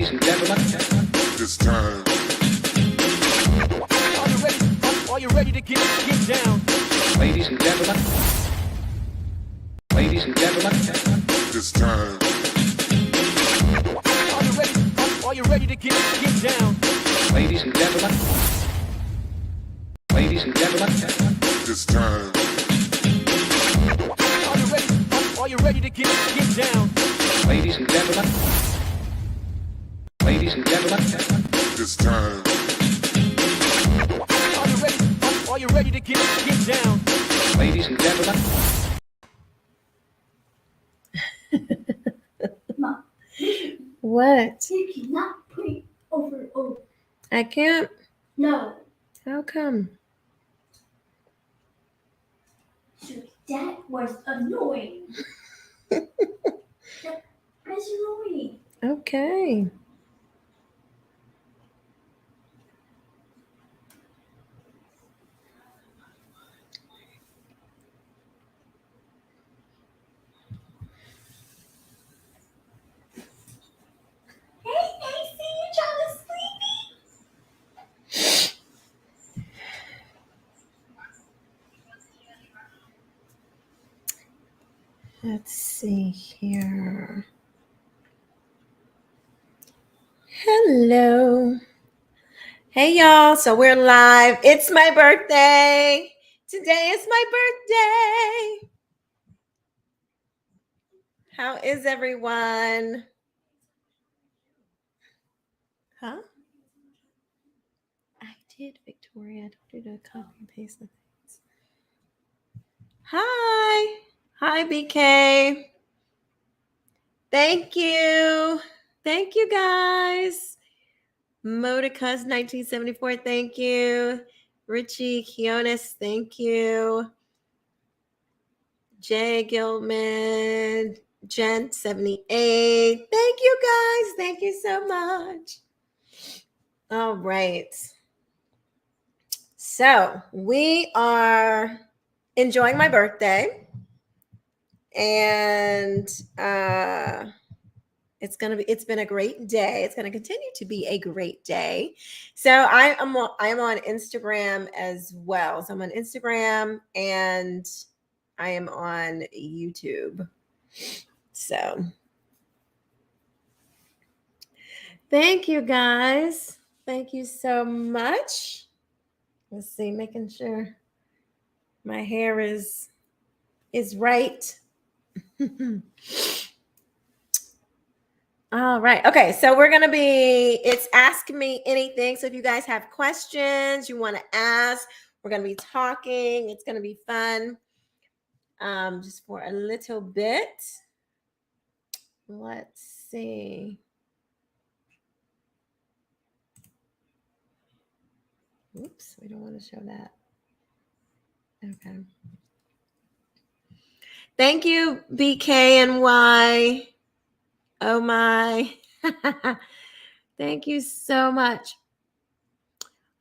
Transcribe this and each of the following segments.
Ladies and gentlemen, It's time. Are you ready to get down? ladies and gentlemen, ladies and gentlemen, It's time. Are you ready to get down? ladies and gentlemen, ladies and gentlemen, It's time. Are you ready to get down? ladies and gentlemen, ladies and gentlemen, It's time. Are you ready to get down? ladies and gentlemen. Mom, What? you cannot pray over. I can't. No. How come? So that was annoying. That was annoying. Okay. Hey, AC, you trying to sleep? Let's see here. Hello. Hey, y'all. So we're live. It's my birthday. Today is my birthday. How is everyone? Huh? I did, Victoria. I told you to copy and paste the things. Hi. Hi, BK. Thank you. Thank you, guys. Modicus 1974, thank you. Richie Kionis, thank you. Jay Gilman, Gent 78. Thank you, guys. Thank you so much. All right. So we are enjoying my birthday. And it's been a great day. It's going to continue to be a great day. So I am on Instagram as well. So I'm on Instagram and I am on YouTube. So thank you, guys. Thank you so much. Let's see, making sure my hair is right. All right. Okay. So it's Ask Me Anything. So if you guys have questions you want to ask, we're going to be talking. It's going to be fun. Just for a little bit. Let's see. Oops. We don't want to show that. Okay. Thank you, BKNY. Oh my. Thank you so much.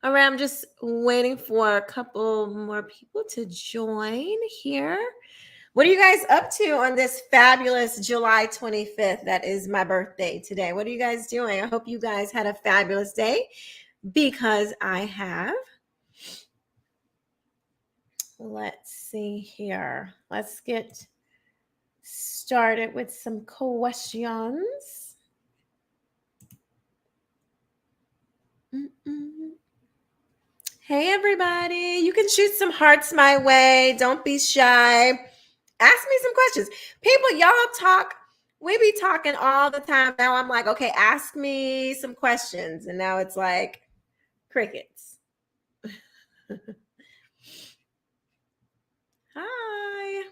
All right, I'm just waiting for a couple more people to join here. What are you guys up to on this fabulous July 25th? That is my birthday today. What are you guys doing? I hope you guys had a fabulous day because I have. Let's see here. Let's get started with some questions. Hey, everybody. You can shoot some hearts my way. Don't be shy. Ask me some questions. People, y'all talk. We be talking all the time. Now I'm like, okay, ask me some questions. And now it's like crickets. Hi.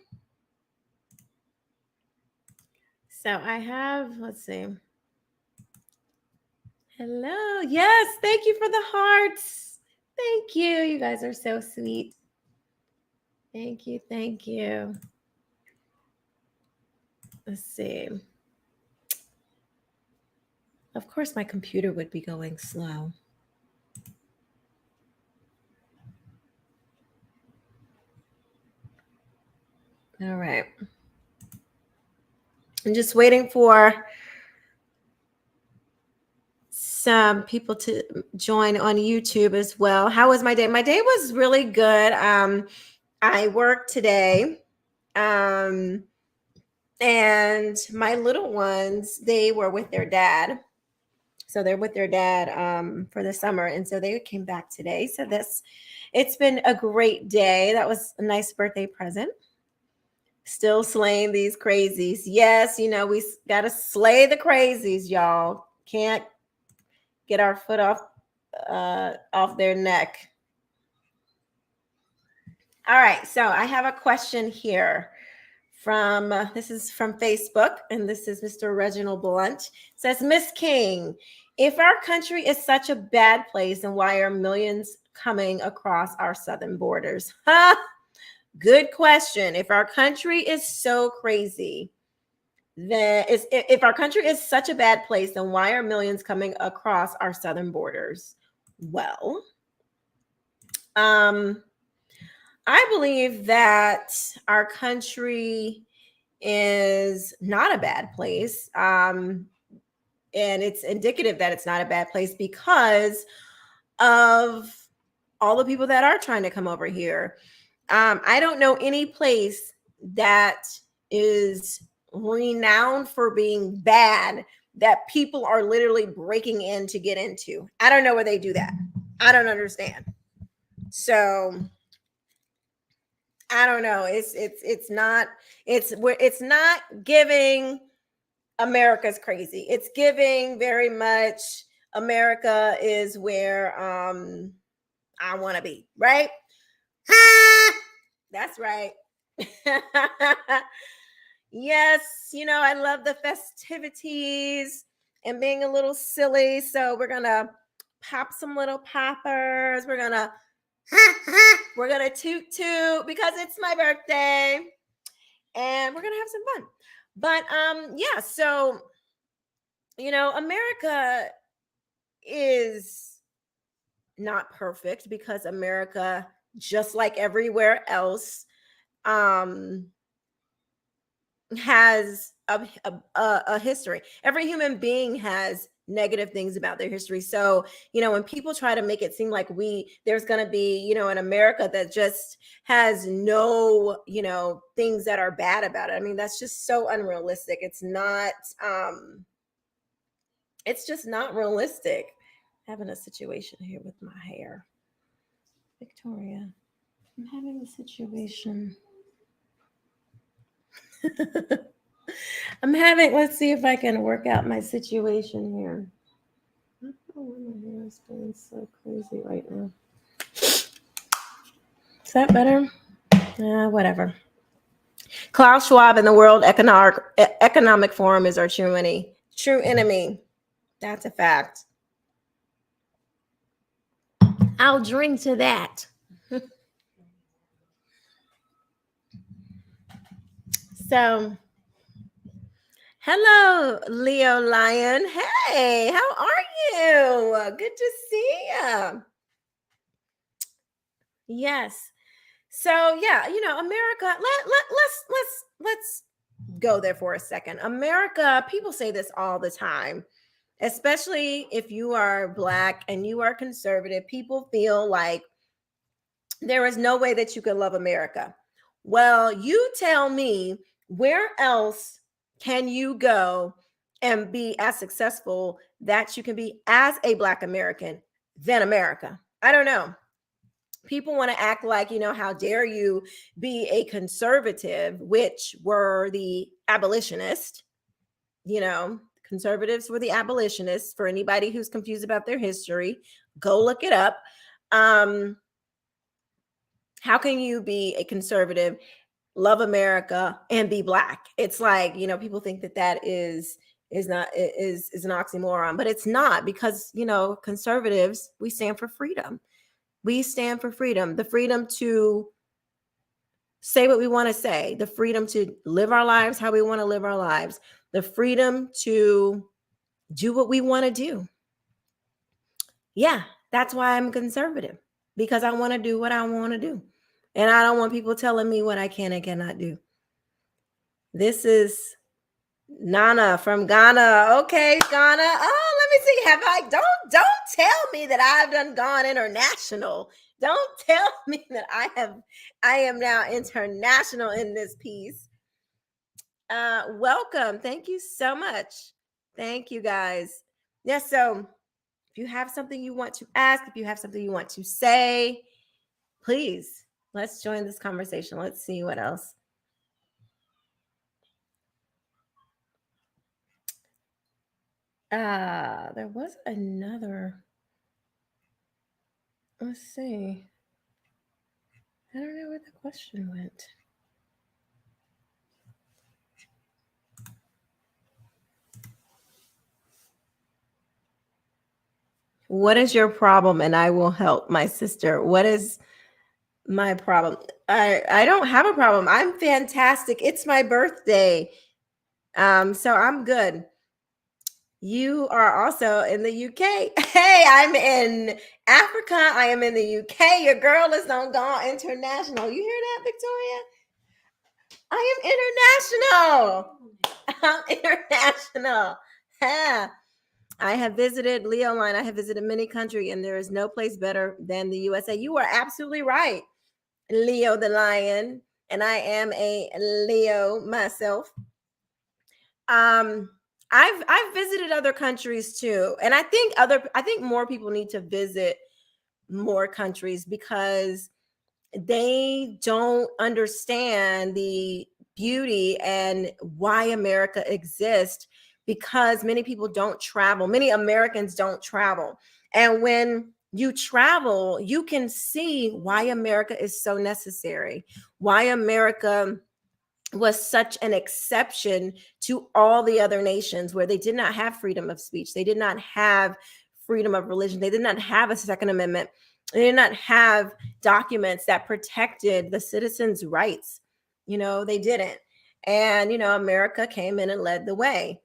So I have, let's see. Hello. Yes, thank you for the hearts. Thank you. You guys are so sweet. Thank you. Thank you. Let's see. Of course, my computer would be going slow. All right. I'm just waiting for some people to join on YouTube as well. How was my day? My day was really good. I worked today. And my little ones, they were with their dad. So they're with their dad for the summer. And so they came back today. So it's been a great day. That was a nice birthday present. Still slaying these crazies. Yes, we got to slay the crazies, y'all. Can't get our foot off their neck. All right, so I have a question here this is from Facebook, and this is Mr. Reginald Blunt. It says, Miss King, if our country is such a bad place, then why are millions coming across our southern borders? Good question. If our country is so crazy, if our country is such a bad place, then why are millions coming across our southern borders? Well, I believe that our country is not a bad place. And it's indicative that it's not a bad place because of all the people that are trying to come over here. I don't know any place that is renowned for being bad that people are literally breaking in to get into. I don't know where they do that. I don't understand. So I don't know. It's not giving America's crazy. It's giving very much America is where I want to be, right? That's right. Yes, I love the festivities and being a little silly. So we're gonna pop some little poppers. We're gonna toot toot because it's my birthday, and we're gonna have some fun. But yeah, so America is not perfect because America, just like everywhere else, has a history. Every human being has negative things about their history. So, when people try to make it seem like there's going to be, an America that just has no, things that are bad about it. I mean, that's just so unrealistic. It's not, it's just not realistic. Having a situation here with my hair. Victoria, I'm having a situation. Let's see if I can work out my situation here. I don't know why my hair is going so crazy right now. Is that better? Whatever. Klaus Schwab and the World Economic Forum is our true enemy. That's a fact. I'll drink to that. So, hello, Leo Lion. Hey, how are you? Good to see you. Yes. So, yeah, America, let's go there for a second. America, people say this all the time, especially if you are Black and you are conservative. People feel like there is no way that you could love America. Well, you tell me, where else can you go and be as successful that you can be as a Black American than America? I don't know. People want to act like, how dare you be a conservative, which were the abolitionists. Conservatives were the abolitionists. For anybody who's confused about their history, go look it up. How can you be a conservative, love America, and be Black? It's like, people think that is an oxymoron, but it's not, because, conservatives, we stand for freedom. We stand for freedom, the freedom to say what we want to say, the freedom to live our lives how we want to live our lives, the freedom to do what we want to do. Yeah, that's why I'm conservative, because I want to do what I want to do. And I don't want people telling me what I can and cannot do. This is Nana from Ghana. Okay, Ghana. Oh, let me see. Have I don't tell me that I've done gone international. Don't tell me that I am now international in this piece. Welcome. Thank you so much. Thank you guys. Yeah, so if you have something you want to ask, if you have something you want to say, please let's join this conversation. Let's see what else. There was another. Let's see. I don't know where the question went. What is your problem? And I will help, my sister. What is my problem? I don't have a problem. I'm fantastic. It's my birthday. So I'm good. You are also in the UK. Hey, I'm in Africa. I am in the UK. Your girl is on Gone International. You hear that, Victoria? I am international. I'm international. Yeah. I have visited Leo Line. I have visited many countries, and there is no place better than the USA. You are absolutely right, Leo the Lion, and I am a Leo myself. I've visited other countries too, and I think more people need to visit more countries because they don't understand the beauty and why America exists, because many people don't travel. Many Americans don't travel. And when you travel, you can see why America is so necessary, why America was such an exception to all the other nations where they did not have freedom of speech. They did not have freedom of religion. They did not have a Second Amendment. They did not have documents that protected the citizens' rights. They didn't. And, America came in and led the way.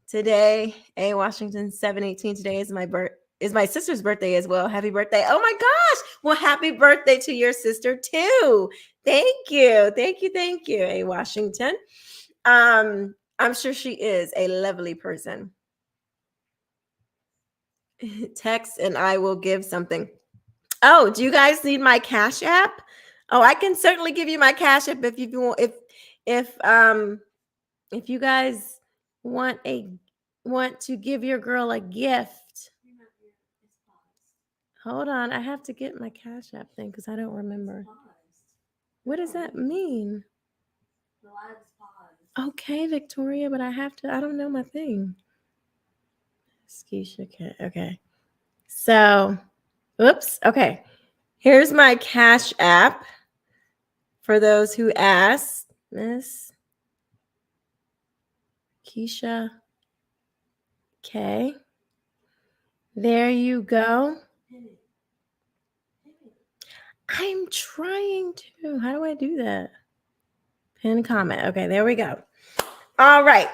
Today, A. Washington 718. Today is my sister's birthday as well. Happy birthday. Oh my gosh. Well, happy birthday to your sister too. Thank you. Thank you. Thank you, A. Washington. I'm sure she is a lovely person. Text and I will give something. Oh, do you guys need my Cash App? Oh, I can certainly give you my Cash App if you want. If you guys want to give your girl a gift. Hold on, I have to get my Cash App thing because I don't remember. What does that mean? The live's paused. Okay, Victoria, but I don't know my thing. Keisha, okay. So, oops. Okay. Here's my Cash App for those who asked. Miss Keisha K. There you go. I'm trying to. How do I do that? Pin comment. Okay, there we go. All right.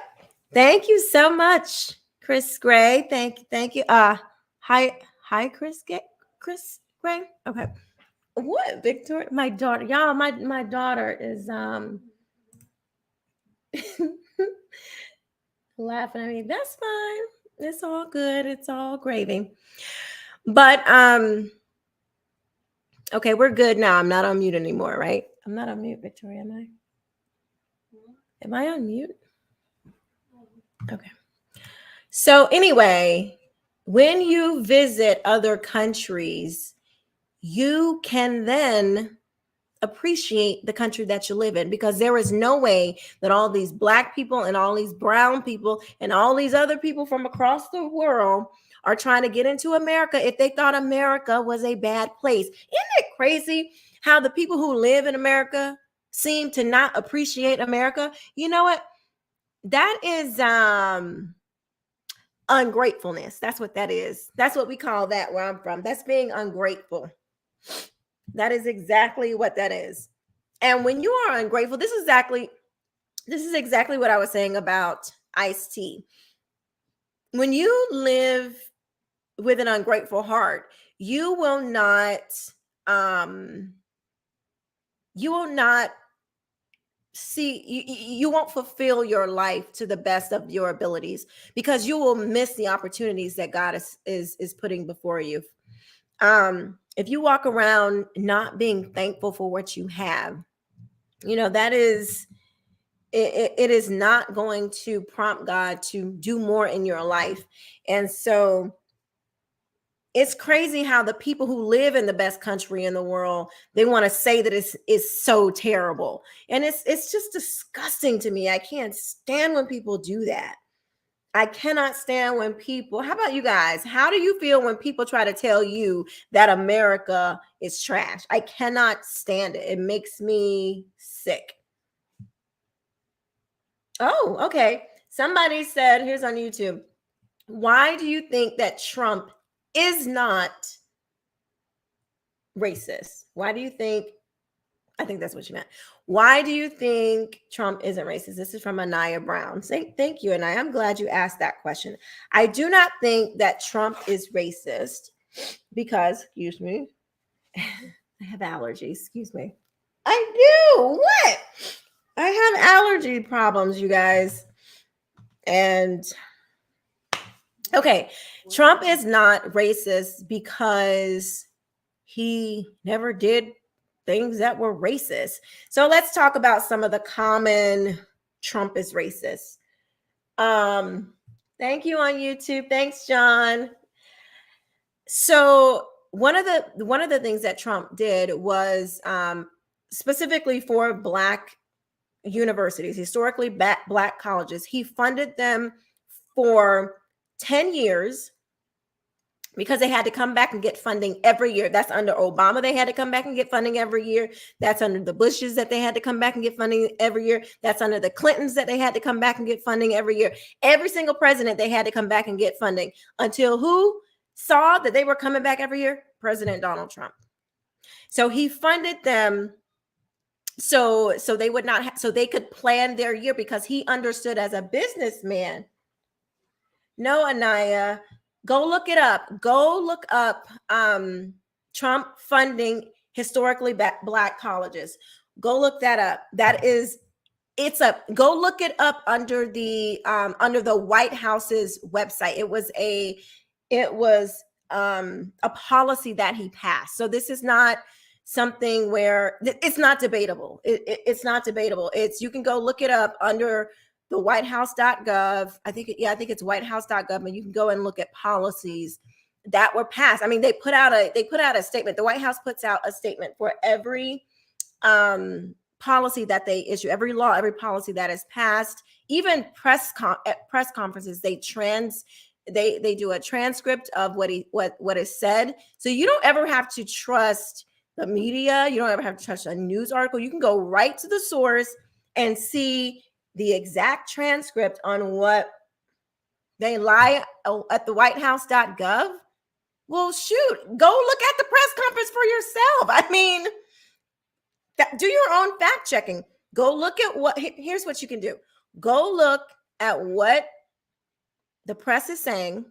Thank you so much, Chris Gray. Thank you. Hi, Chris Gray. Okay. What, Victoria? My daughter. Y'all, my daughter is laughing at me. That's fine. It's all good. It's all gravy. But okay, we're good now. I'm not on mute anymore, right? I'm not on mute, Victoria, am I? Am I on mute? Okay. So anyway, when you visit other countries, you can then appreciate the country that you live in, because there is no way that all these Black people and all these brown people and all these other people from across the world are trying to get into America if they thought America was a bad place. Isn't it crazy how the people who live in America seem to not appreciate America? You know what? That is ungratefulness. That's what that is. That's what we call that where I'm from. That's being ungrateful. That is exactly what that is. And when you are ungrateful, this is exactly what I was saying about iced tea. When you live with an ungrateful heart, you will not see, you won't fulfill your life to the best of your abilities because you will miss the opportunities that God is putting before you. If you walk around not being thankful for what you have, that is it is not going to prompt God to do more in your life. And so it's crazy how the people who live in the best country in the world, they want to say that it's so terrible. And it's just disgusting to me. I can't stand when people do that. I cannot stand when people, how about you guys? How do you feel when people try to tell you that America is trash? I cannot stand it. It makes me sick. Oh, okay. Somebody said, here's on YouTube, why do you think that Trump is not racist? Why do you think, I think that's what you meant. Why do you think Trump isn't racist? This is from Anaya Brown. Thank you, Anaya. I'm glad you asked that question. I do not think that Trump is racist because, excuse me, I have allergies. Excuse me. I do. What? I have allergy problems, you guys. And okay, Trump is not racist because he never did things that were racist. So let's talk about some of the common Trump is racist. Thank you on YouTube. Thanks, John. So one of the things that Trump did was specifically for Black universities, historically Black colleges, he funded them for 10 years because they had to come back and get funding every year. That's under Obama. They had to come back and get funding every year. That's under the Bushes that they had to come back and get funding every year. That's under the Clintons that they had to come back and get funding every year. Every single president, they had to come back and get funding until who saw that they were coming back every year? President Donald Trump. So he funded them so they would not so they could plan their year because he understood as a businessman. No, Anaya, go look it up. Go look up Trump funding historically Black colleges. Go look that up. Go look it up under the White House's website. It was a policy that he passed. So this is not something where it's not debatable. It's not debatable. You can go look it up under the whitehouse.gov. I think it's whitehouse.gov, and you can go and look at policies that were passed. I mean, they put out a statement. The White House puts out a statement for every policy that they issue, every law, every policy that is passed. Even at press conferences, they do a transcript of what is said. So you don't ever have to trust the media. You don't ever have to trust a news article. You can go right to the source and see the exact transcript on what they lie at the whitehouse.gov. Well, shoot, go look at the press conference for yourself. I mean, do your own fact checking. Go look at here's what you can do. Go look at what the press is saying.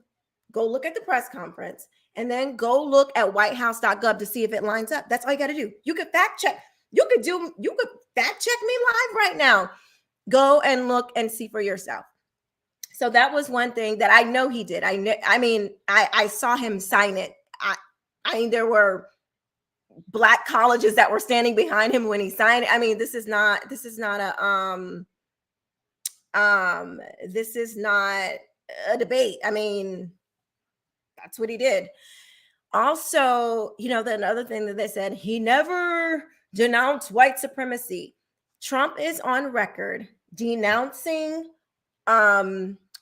Go look at the press conference and then go look at whitehouse.gov to see if it lines up. That's all you got to do. You could fact check. You could fact check me live right now. Go and look and see for yourself. So that was one thing that I know he did. I saw him sign it. I mean, there were Black colleges that were standing behind him when he signed it. I mean, this is not a debate. I mean, that's what he did. Also, another thing that they said, he never denounced white supremacy. Trump is on record denouncing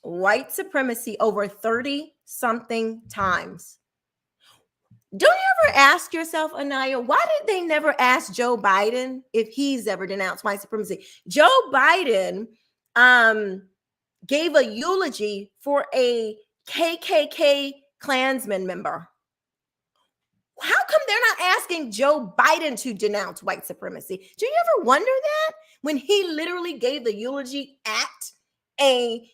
white supremacy over 30-something times. Don't you ever ask yourself, Anaya, why did they never ask Joe Biden if he's ever denounced white supremacy? Joe Biden gave a eulogy for a KKK Klansman member. How come they're not asking Joe Biden to denounce white supremacy? Do you ever wonder that? When he literally gave the eulogy at a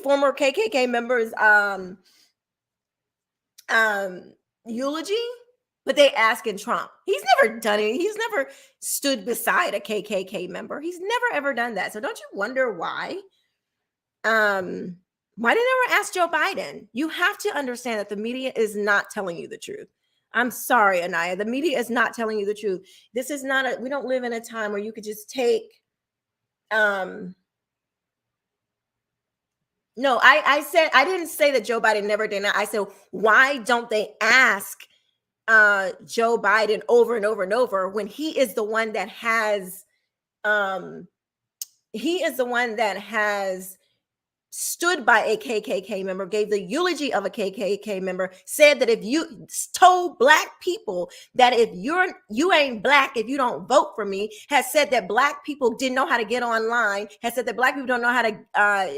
former KKK member's eulogy, but they asking Trump. He's never done it. He's never stood beside a KKK member. He's never ever done that. So don't you wonder why? Why did they never ask Joe Biden? You have to understand that the media is not telling you the truth. I'm sorry, Anaya. The media is not telling you the truth. This is not we don't live in a time where you could just take no, I said I didn't say that Joe Biden never did that. I said, why don't they ask Joe Biden over and over and over when he is the one that has stood by a KKK member, gave the eulogy of a KKK member, said that if you told black people that if you ain't black, if you don't vote for me, has said that black people didn't know how to get online, has said that black people don't know how to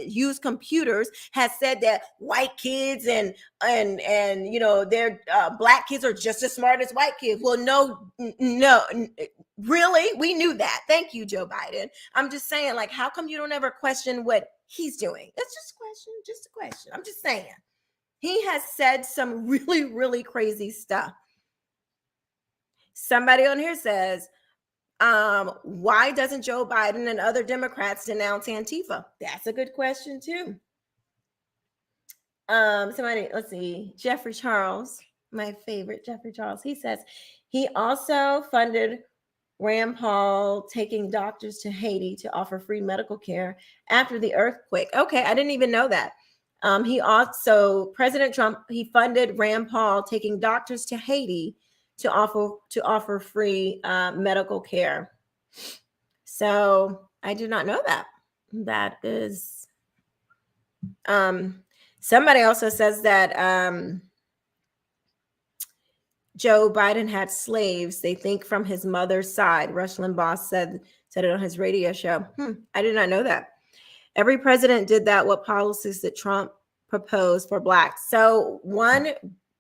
use computers, has said that white kids and you know, their black kids are just as smart as white kids. Well, no, really? We knew that. Thank you, Joe Biden. I'm just saying, like, how come you don't ever question what he's doing? That's just a question. I'm just saying. He has said some really, really crazy stuff. Somebody on here says, why doesn't Joe Biden and other Democrats denounce Antifa? That's a good question too. Somebody, let's see, Jeffrey Charles, my favorite Jeffrey Charles. He says he also funded Rand Paul taking doctors to Haiti to offer free medical care after the earthquake. Okay, I didn't even know that. He also, President Trump, he funded Rand Paul taking doctors to Haiti to offer free medical care. So I did not know that. That is, somebody also says that Joe Biden had slaves, they think, from his mother's side. Rush Limbaugh said it on his radio show. I did not know that. Every president did that. What policies that Trump proposed for blacks? So one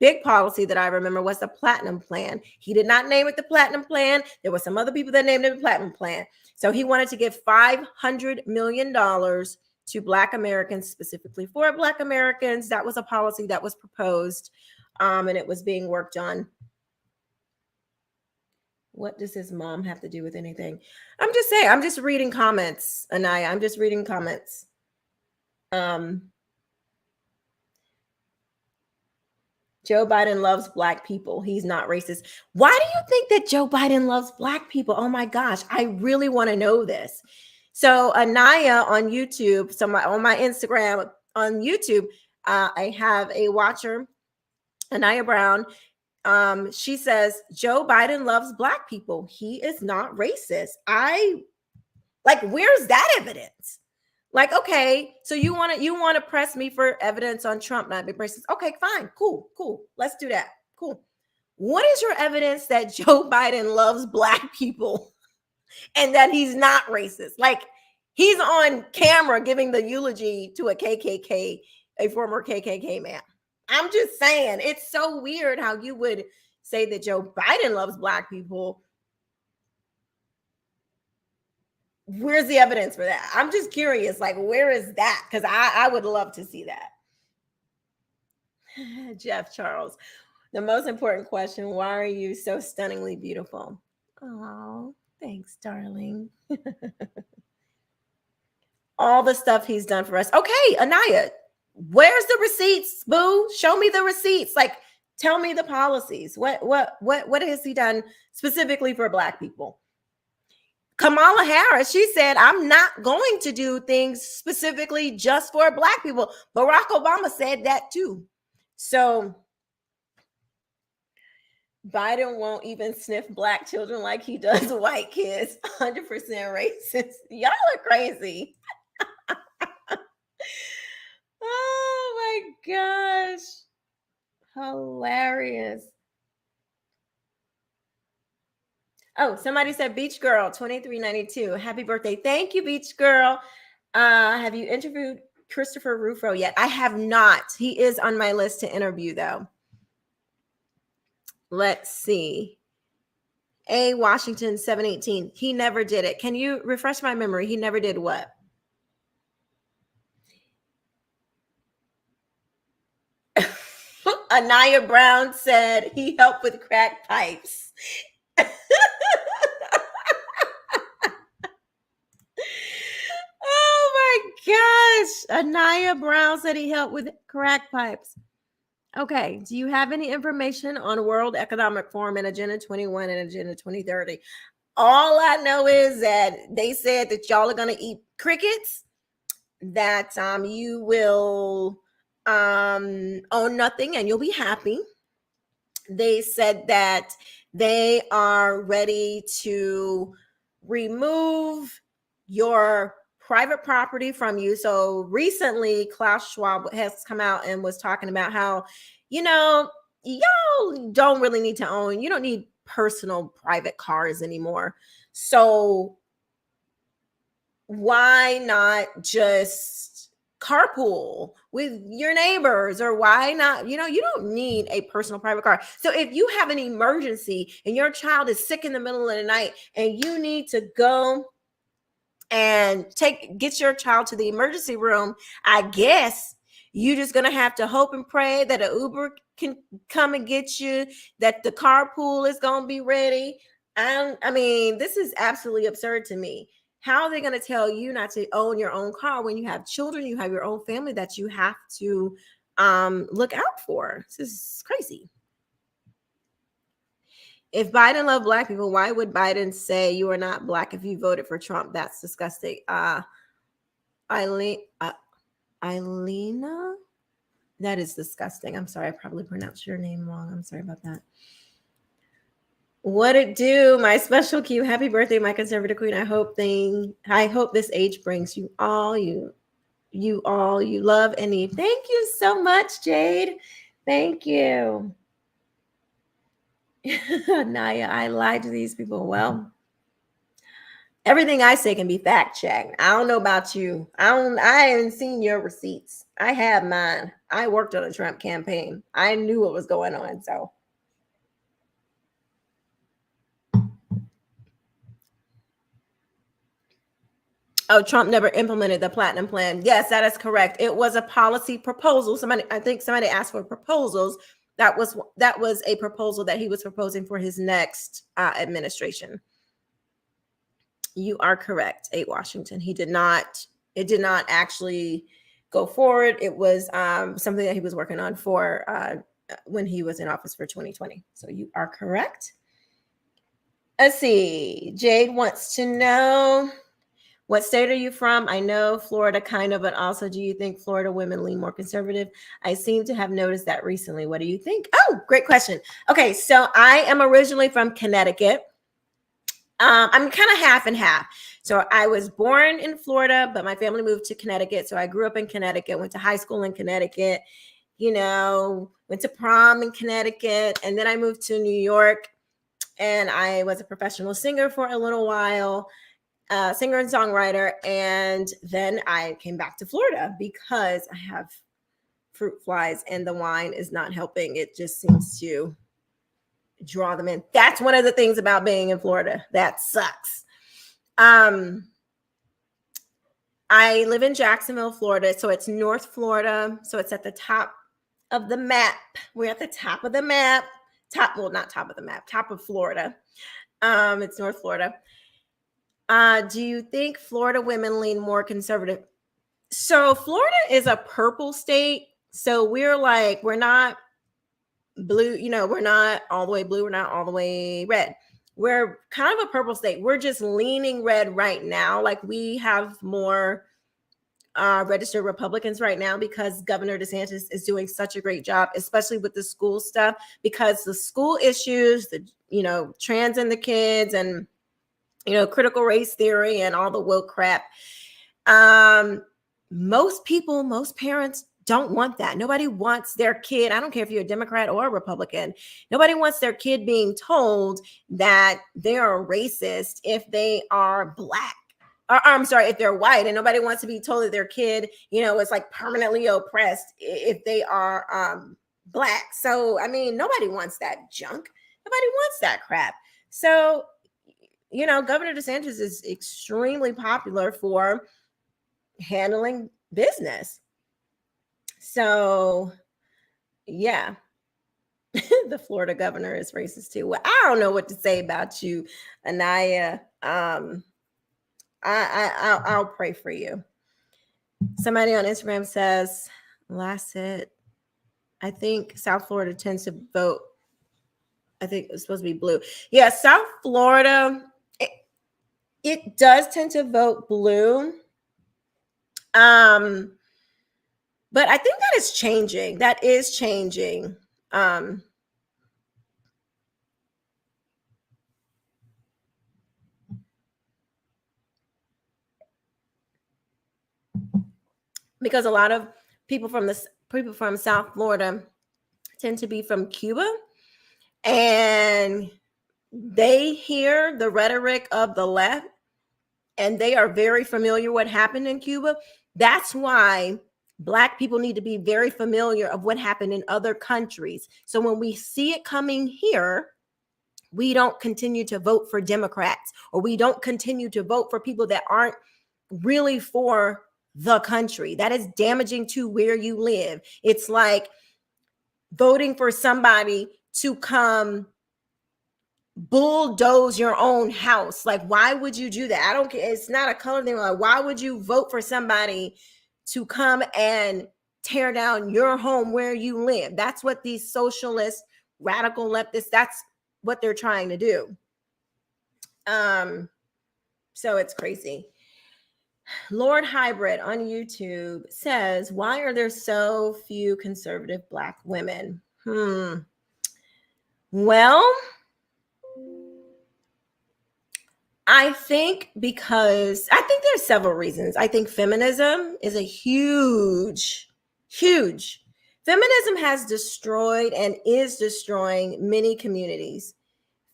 big policy that I remember was the Platinum Plan. He did not name it the Platinum Plan. There were some other people that named it the Platinum Plan. So he wanted to give $500 million to Black Americans, specifically for Black Americans. That was a policy that was proposed, and it was being worked on. What does his mom have to do with anything? I'm just saying, I'm just reading comments, Anaya. I'm just reading comments. Joe Biden loves Black people. He's not racist. Why do you think that Joe Biden loves Black people? Oh my gosh, I really want to know this. So Anaya on YouTube, on my Instagram on YouTube, I have a watcher, Anaya Brown. She says, Joe Biden loves Black people. He is not racist. Where's that evidence? Like, okay, so you want to press me for evidence on Trump not being racist? Okay, fine, cool. Let's do that. Cool. What is your evidence that Joe Biden loves Black people and that he's not racist? Like, he's on camera giving the eulogy to a former KKK man. I'm just saying, it's so weird how you would say that Joe Biden loves Black people. Where's the evidence for that? I'm just curious, like, where is that? Because I would love to see that. Jeff Charles, the most important question, why are you so stunningly beautiful? Oh, thanks, darling. All the stuff he's done for us. Okay, Anaya, where's the receipts, boo? Show me the receipts. Like, tell me the policies. What has he done specifically for Black people? Kamala Harris, she said, I'm not going to do things specifically just for Black people. Barack Obama said that too. So Biden won't even sniff Black children like he does white kids. 100% racist. Y'all are crazy. Oh my gosh. Hilarious. Oh, somebody said Beach Girl 2392. Happy birthday. Thank you, Beach Girl. Have you interviewed Christopher Rufo yet? I have not. He is on my list to interview, though. Let's see. A Washington 718. He never did it. Can you refresh my memory? He never did what? Anaya Brown said he helped with crack pipes. Oh my gosh. Anaya Brown said he helped with crack pipes. Okay. Do you have any information on World Economic Forum and Agenda 21 and Agenda 2030? All I know is that they said that y'all are going to eat crickets, that you will own nothing and you'll be happy. They said that they are ready to remove your private property from you. So recently, Klaus Schwab has come out and was talking about how, y'all don't really need to own, you don't need personal private cars anymore. So why not just carpool with your neighbors, or why not, you don't need a personal private car. So if you have an emergency and your child is sick in the middle of the night and you need to go and get your child to the emergency room, I guess you just gonna have to hope and pray that an Uber can come and get you, that the carpool is gonna be ready. I mean, this is absolutely absurd to me. How are they going to tell you not to own your own car when you have children, you have your own family that you have to look out for? This is crazy. If Biden loved Black people, why would Biden say you are not Black if you voted for Trump? That's disgusting. Eileena, that is disgusting. I'm sorry, I probably pronounced your name wrong. I'm sorry about that. What it do, my special Q? Happy birthday, my conservative queen. I hope this age brings you all you love and need. Thank you so much, Jade. Thank you. Naya, I lied to these people. Well, everything I say can be fact checked. I don't know about you. I haven't seen your receipts. I have mine. I worked on a Trump campaign. I knew what was going on, so. Oh, Trump never implemented the platinum plan. Yes, that is correct. It was a policy proposal. I think somebody asked for proposals. That was a proposal that he was proposing for his next administration. You are correct, 8 Washington. It did not actually go forward. It was something that he was working on for when he was in office for 2020. So you are correct. Let's see. Jade wants to know, what state are you from? I know Florida kind of, but also, do you think Florida women lean more conservative? I seem to have noticed that recently. What do you think? Oh, great question. Okay, so I am originally from Connecticut. I'm kind of half and half. So I was born in Florida, but my family moved to Connecticut. So I grew up in Connecticut, went to high school in Connecticut, went to prom in Connecticut. And then I moved to New York, and I was a professional singer for a little while. Singer and songwriter, and then I came back to Florida because I have fruit flies and the wine is not helping. It just seems to draw them in. That's one of the things about being in Florida. That sucks. I live in Jacksonville, Florida, so it's North Florida. So it's at the top of the map. We're at the top of the map. Top of Florida. It's North Florida. Do you think Florida women lean more conservative? So Florida is a purple state. So we're not blue, we're not all the way blue. We're not all the way red. We're kind of a purple state. We're just leaning red right now. Like, we have more registered Republicans right now because Governor DeSantis is doing such a great job, especially with the school stuff, because the school issues, trans and the kids, and critical race theory and all the woke crap. Most parents don't want that. Nobody wants their kid. I don't care if you're a Democrat or a Republican. Nobody wants their kid being told that they are racist if they are Black. If they're white, and nobody wants to be told that their kid, is like permanently oppressed if they are Black. So, I mean, nobody wants that junk. Nobody wants that crap. So, Governor DeSantis is extremely popular for handling business. So, yeah. The Florida governor is racist too. Well, I don't know what to say about you, Anaya. I'll pray for you. Somebody on Instagram says, last hit. I think South Florida tends to vote. I think it's supposed to be blue. Yeah, South Florida, it does tend to vote blue. But I think that is changing. That is changing. Because a lot of people from South Florida tend to be from Cuba, and they hear the rhetoric of the left, and they are very familiar what happened in Cuba. That's why Black people need to be very familiar of what happened in other countries. So when we see it coming here, we don't continue to vote for Democrats, or we don't continue to vote for people that aren't really for the country. That is damaging to where you live. It's like voting for somebody to come bulldoze your own house. Like, why would you do that? I don't care. It's not a color thing. Like, why would you vote for somebody to come and tear down your home where you live? That's what these socialist, radical leftists, that's what they're trying to do. So it's crazy. Lord Hybrid on YouTube says, why are there so few conservative Black women? Well, I think there's several reasons. I think feminism is a huge. Feminism has destroyed and is destroying many communities.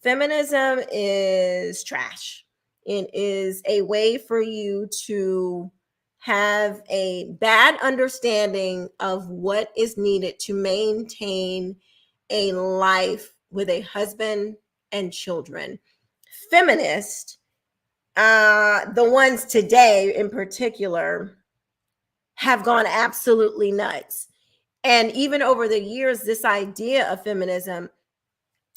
Feminism is trash. It is a way for you to have a bad understanding of what is needed to maintain a life with a husband and children. Feminists, the ones today in particular, have gone absolutely nuts. And even over the years, this idea of feminism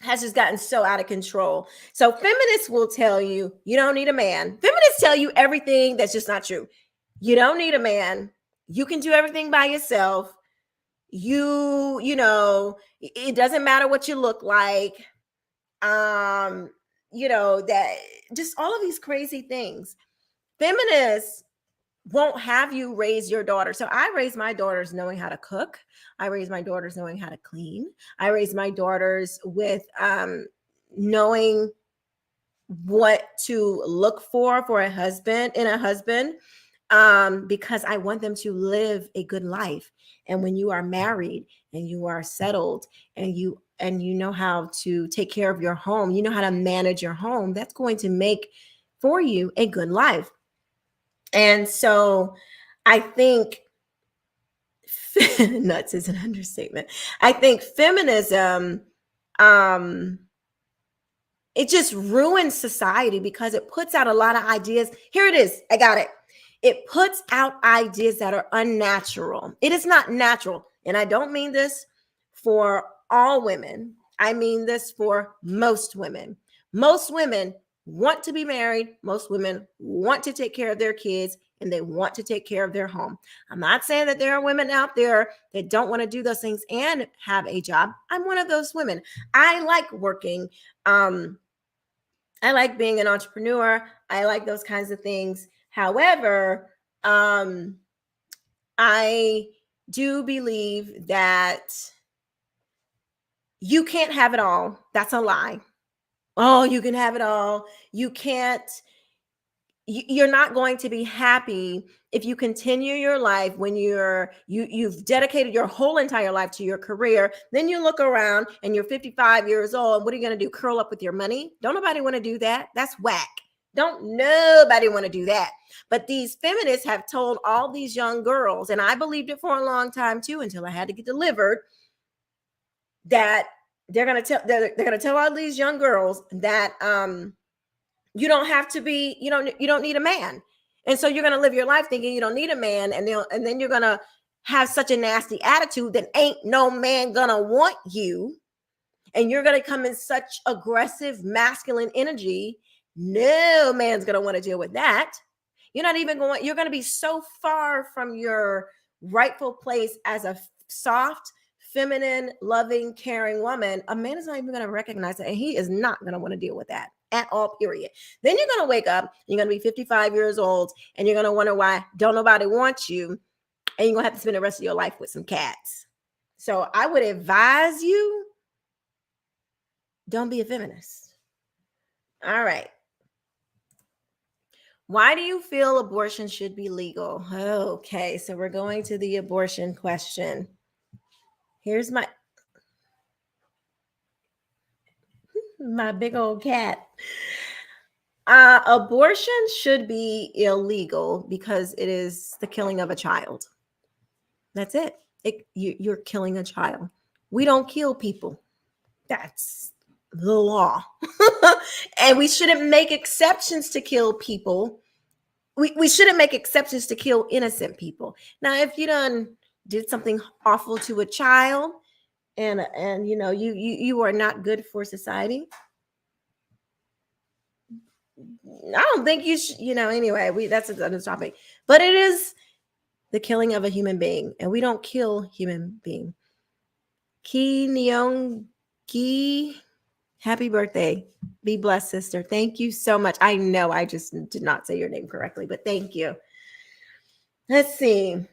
has just gotten so out of control. So feminists will tell you, you don't need a man. Feminists tell you everything that's just not true. You don't need a man. You can do everything by yourself. You know, it doesn't matter what you look like. That just all of these crazy things. Feminists won't have you raise your daughter. So I raise my daughters knowing how to cook. I raise my daughters knowing how to clean. I raise my daughters with knowing what to look for a husband, because I want them to live a good life. And when you are married and you are settled and you know how to take care of your home, you know how to manage your home, that's going to make for you a good life. And so I think nuts is an understatement. I think feminism, it just ruins society because it puts out a lot of ideas. Here it is. I got it. It puts out ideas that are unnatural. It is not natural. And I don't mean this for all women. I mean this for most women. Most women want to be married. Most women want to take care of their kids, and they want to take care of their home. I'm not saying that there are women out there that don't want to do those things and have a job. I'm one of those women. I like working. I like being an entrepreneur. I like those kinds of things. However, I do believe that you can't have it all. That's a lie. Oh, you can have it all. You can't. You're not going to be happy if you continue your life when you've dedicated your whole entire life to your career. Then you look around and you're 55 years old. What are you going to do? Curl up with your money? Don't nobody want to do that. That's whack. Don't nobody want to do that. But these feminists have told all these young girls, and I believed it for a long time too, until I had to get delivered, that they're going to tell all these young girls that you don't have to be, you don't need a man. And so you're going to live your life thinking you don't need a man, and then you're going to have such a nasty attitude that ain't no man gonna want you. and you're going to come in such aggressive masculine energy, no man's going to want to deal with that. You're not even going, you're going to be so far from your rightful place as a soft, feminine, loving, caring woman. A man is not even going to recognize that, and he is not going to want to deal with that at all, period. Then you're going to wake up, you're going to be 55 years old, and you're going to wonder why don't nobody want you, and you're going to have to spend the rest of your life with some cats. So I would advise you, don't be a feminist. All right. Why do you feel abortion should be legal? Okay, so we're going to the abortion question. Here's my big old cat. Abortion should be illegal because it is the killing of a child. That's it. You're killing a child. We don't kill people. That's the law. And we shouldn't make exceptions to kill people. We shouldn't make exceptions to kill innocent people. Now, if you did something awful to a child and you know you are not good for society, I don't think you should, anyway, that's another topic. But it is the killing of a human being, and we don't kill human being. Ki Nyonggi, happy birthday. Be blessed, sister. Thank you so much. I know I just did not say your name correctly, but thank you. Let's see.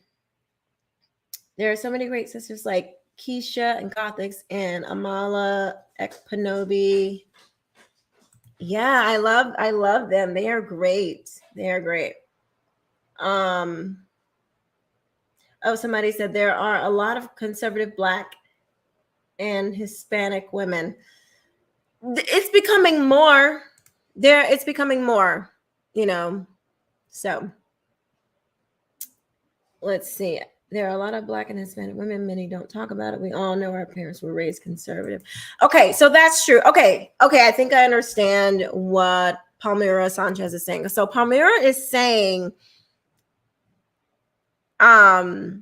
There are so many great sisters like Keisha and Gothics and Amala Ekpanobi. Yeah, I love them. They are great. They are great. Somebody said there are a lot of conservative Black and Hispanic women. It's becoming more. It's becoming more, So let's see. There are a lot of Black and Hispanic women. Many don't talk about it. We all know our parents were raised conservative. Okay, so that's true. Okay. I think I understand what Palmyra Sanchez is saying. So Palmyra is saying that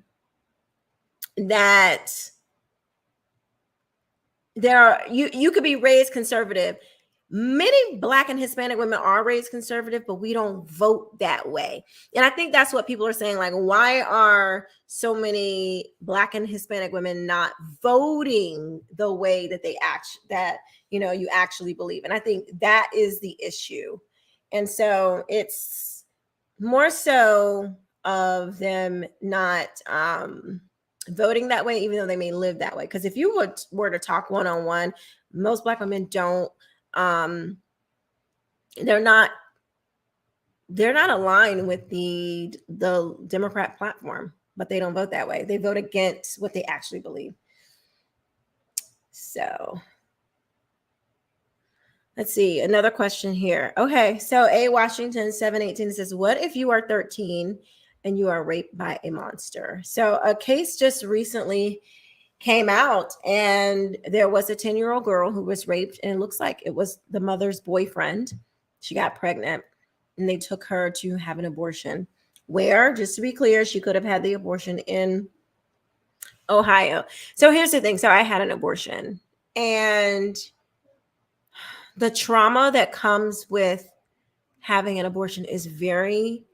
you could be raised conservative. Many Black and Hispanic women are raised conservative, but we don't vote that way. And I think that's what people are saying. Like, why are so many Black and Hispanic women not voting the way that you actually believe? And I think that is the issue. And so it's more so of them not voting that way, even though they may live that way. Because if you were to talk one-on-one, most Black women don't. They're not aligned with the Democrat platform, but they don't vote that way. They vote against what they actually believe. So let's see another question here. Okay, so A Washington 718 says, what if you are 13 and you are raped by a monster? So a case just recently came out, and there was a 10-year-old girl who was raped, and it looks like it was the mother's boyfriend. She got pregnant, and they took her to have an abortion, where, just to be clear, she could have had the abortion in Ohio. So here's the thing. So I had an abortion, and the trauma that comes with having an abortion is very,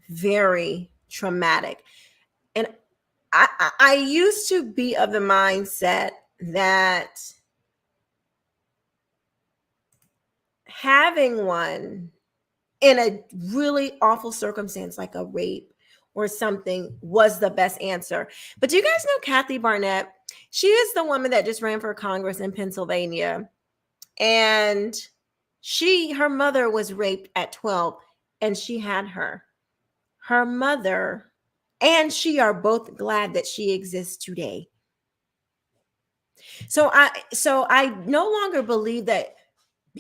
very traumatic. And I used to be of the mindset that having one in a really awful circumstance like a rape or something was the best answer. But do you guys know Kathy Barnett? She is the woman that just ran for Congress in Pennsylvania. And her mother was raped at 12, and she had her. Her mother and she are both glad that she exists today. So I no longer believe that,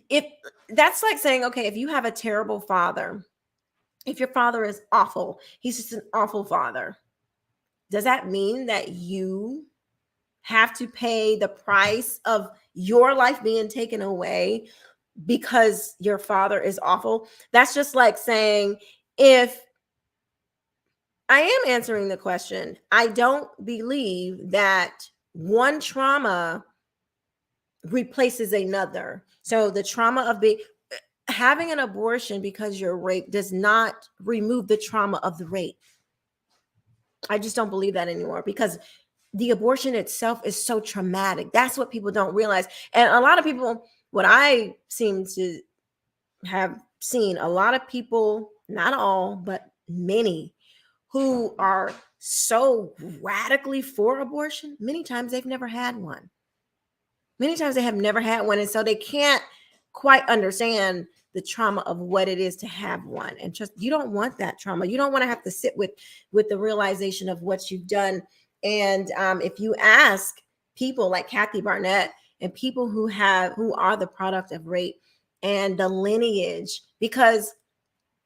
if that's like saying, okay, if you have a terrible father, if your father is awful, he's just an awful father, does that mean that you have to pay the price of your life being taken away because your father is awful? That's just like saying, if I am answering the question, I don't believe that one trauma replaces another. So the trauma of having an abortion because you're raped does not remove the trauma of the rape. I just don't believe that anymore, because the abortion itself is so traumatic. That's what people don't realize. And a lot of people, what I seem to have seen, a lot of people, not all, but many, who are so radically for abortion, many times they've never had one. Many times they have never had one. And so they can't quite understand the trauma of what it is to have one. And just, you don't want that trauma. You don't want to have to sit with the realization of what you've done. And if you ask people like Kathy Barnett and people who are the product of rape and the lineage, because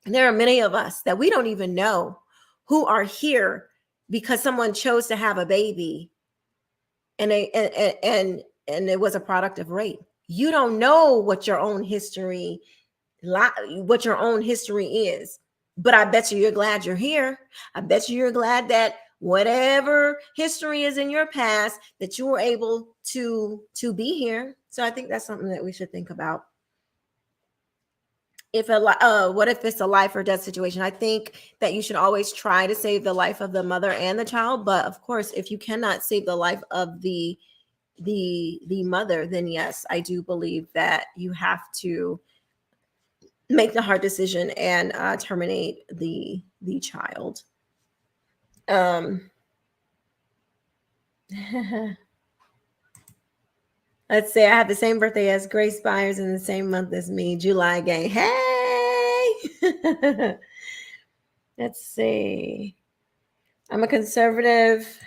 there are many of us that we don't even know who are here because someone chose to have a baby and it was a product of rape. You don't know what your own history is, but I bet you're glad you're here. I bet you're glad that whatever history is in your past, that you were able to be here. So I think that's something that we should think about. What if it's a life or death situation? I think that you should always try to save the life of the mother and the child. But of course, if you cannot save the life of the mother, then yes, I do believe that you have to make the hard decision and terminate the child. Let's say I have the same birthday as Grace Byers in the same month as me, July gang. Hey, let's see. I'm a conservative.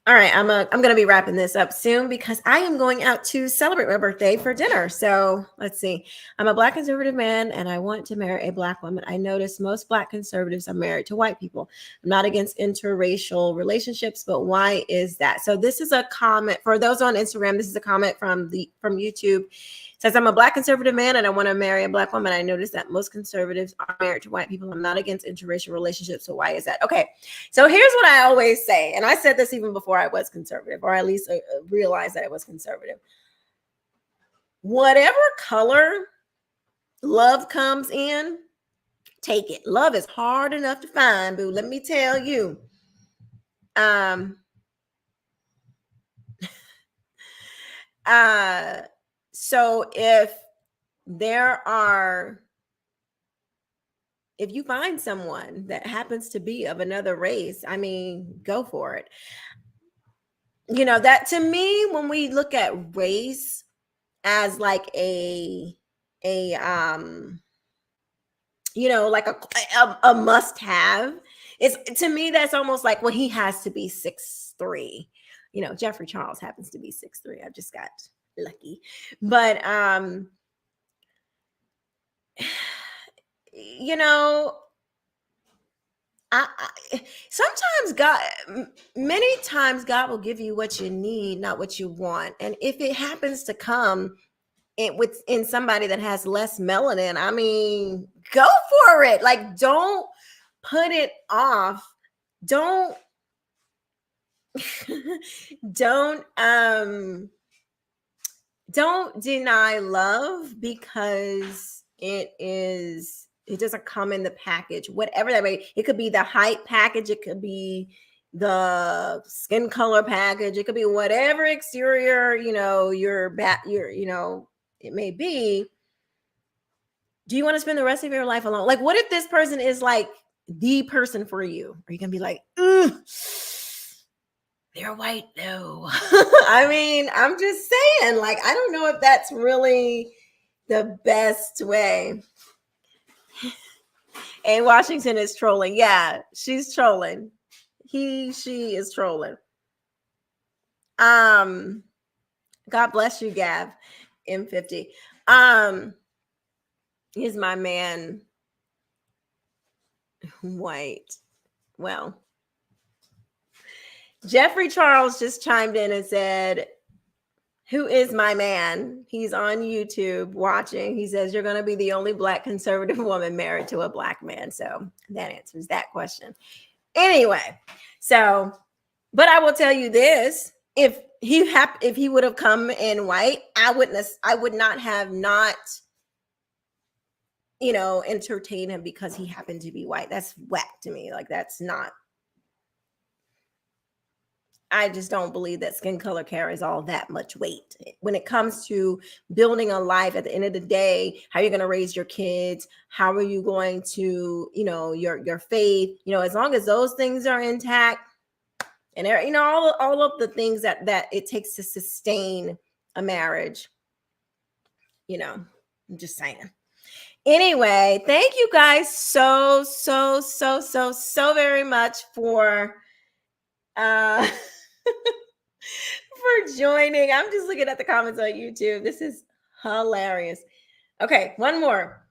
All right, I'm going to be wrapping this up soon because I am going out to celebrate my birthday for dinner. So let's see. I'm a Black conservative man and I want to marry a Black woman. I notice most Black conservatives are married to white people. I'm not against interracial relationships, but why is that? So this is a comment for those on Instagram. This is a comment from YouTube. It says, I'm a Black conservative man and I want to marry a Black woman. I notice that most conservatives are married to white people. I'm not against interracial relationships. So why is that? Okay. So here's what I always say. And I said this even before I was conservative, or at least realized that I was conservative. Whatever color love comes in, take it. Love is hard enough to find, boo. Let me tell you. So if you find someone that happens to be of another race, I mean, go for it. You know, that to me, when we look at race as like a like a must have, it's, to me, that's almost like, well, he has to be 6'3". You know, Jeffrey Charles happens to be 6'3". I just got lucky. But you know, I sometimes many times God will give you what you need, not what you want. And if it happens to come in somebody that has less melanin, I mean, go for it. Like, don't put it off. Don't deny love because it doesn't come in the package, whatever that may be. It could be the height package, it could be the skin color package, it could be whatever exterior, it may be. Do you want to spend the rest of your life alone? Like, what if this person is like the person for you? Are you gonna be like, they're white though? I mean, I'm just saying, like, I don't know if that's really the best way. And Washington is trolling. Yeah, she's trolling. She is trolling. God bless you, Gav. M50. Is my man white? Well, Jeffrey Charles just chimed in and said, who is my man? He's on YouTube watching. He says, you're going to be the only Black conservative woman married to a Black man. So that answers that question. Anyway, but I will tell you this. if he would have come in white, I would not have entertained him because he happened to be white. That's whack to me. Like, that's not. I just don't believe that skin color carries all that much weight when it comes to building a life. At the end of the day, how you're going to raise your kids, how are you going to, your faith, as long as those things are intact, and all of the things that it takes to sustain a marriage. I'm just saying. Anyway, thank you guys so very much for for joining. I'm just looking at the comments on YouTube. This is hilarious. Okay, one more.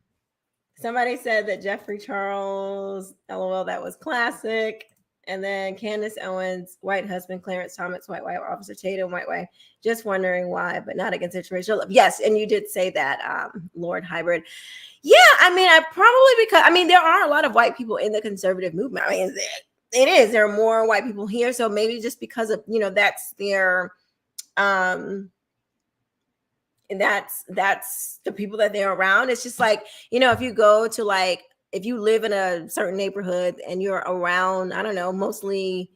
Somebody said that Jeffrey Charles, LOL, that was classic. And then Candace Owens, white husband, Clarence Thomas, white wife, Officer Tatum, white wife. Just wondering why, but not against interracial love. Yes, and you did say that, Lord Hybrid. Yeah, there are a lot of white people in the conservative movement. It is. There are more white people here. So maybe just because of, that's their, and that's the people that they're around. It's just like, if you go to if you live in a certain neighborhood and you're around, I don't know, mostly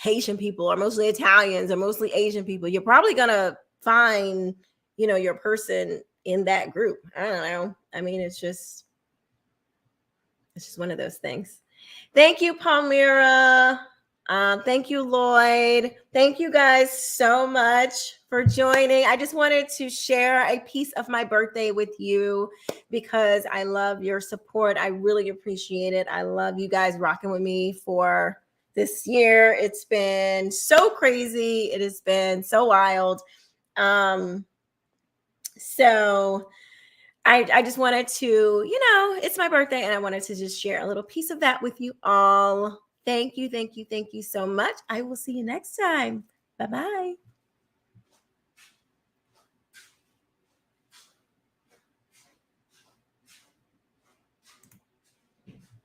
Haitian people or mostly Italians or mostly Asian people, you're probably going to find, your person in that group. I don't know. It's just one of those things. Thank you, Palmyra. Thank you, Lloyd. Thank you guys so much for joining. I just wanted to share a piece of my birthday with you because I love your support. I really appreciate it. I love you guys rocking with me for this year. It's been so crazy. It has been so wild. So I just wanted to, it's my birthday and I wanted to just share a little piece of that with you all. Thank you so much. I will see you next time. Bye-bye.